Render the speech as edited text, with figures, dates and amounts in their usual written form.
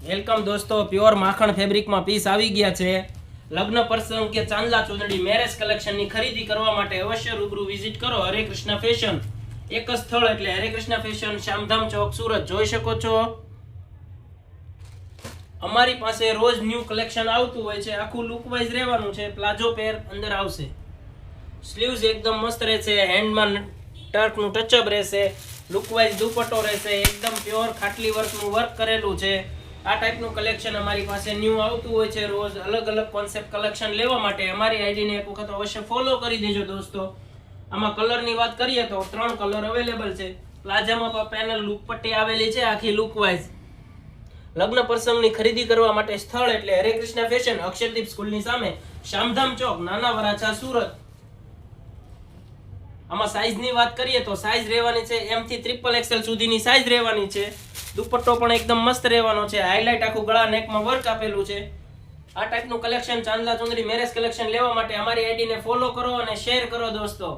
Welcome દોસ્તો, pure માખણ ફેબ્રિકમાં piece આવી ગયા છે. લગ્ન પ્રસંગ કે ચાંદલા ચૂંદડી મેરેજ કલેક્શનની ખરીદી કરવા માટે અવશ્ય રૂબરૂ વિઝિટ કરો હરે કૃષ્ણ ફેશન. એક જ સ્થળ એટલે હરે કૃષ્ણ ફેશન, શ્યામધામ ચોક, સુરત. જોઈ શકો છો અમારી પાસે રોજ ન્યૂ કલેક્શન આવતું હોય છે. આખું લુક વાઇઝ રહેવાનું છે. પ્લાઝો પેર અંદર આવશે, સ્લીવ્સ એકદમ મસ્ત રહેશે, હેન્ડમાં ટર્કનું ટચઅપ રહેશે, લુક વાઇઝ દુપટ્ટો રહેશે, એકદમ પ્યોર ખાટલી વર્કનું વર્ક કરેલું છે. આ ટાઈપનું કલેક્શન અમારી પાસે ન્યૂ આવતું હોય છે. રોજ અલગ અલગ કોન્સેપ્ટ કલેક્શન લેવા માટે અમારી આઈડીને એક વખત અવશ્ય ફોલો કરી દેજો દોસ્તો. આમાં કલરની વાત કરીએ તો 3 કલર અવેલેબલ છે. પ્લાઝામાં પણ પેનલ લુક પટ્ટી આવેલી છે આખી લુક વાઇઝ. લગ્ન પ્રસંગની ખરીદી કરવા માટે સ્થળ એટલે હરે કૃષ્ણ ફેશન, અક્ષરદીપ સ્કૂલની સામે, શ્યામધામ ચોક, નાના વરાછા, સુરત. આમાં સાઈઝની વાત કરીએ તો સાઈઝ રહેવાની છે M થી XXL સુધીની સાઈઝ રહેવાની છે. દુપટ્ટો પણ એકદમ મસ્ત રહેવાનો છે. હાઇલાઇટ આખું ગળા નેકમાં વર્ક આપેલું છે. આ ટાઈપનું કલેક્શન ચાંદલા ચુંદડી મેરેજ કલેક્શન લેવા માટે અમારી આઈડીને ફોલો કરો અને શેર કરો દોસ્તો.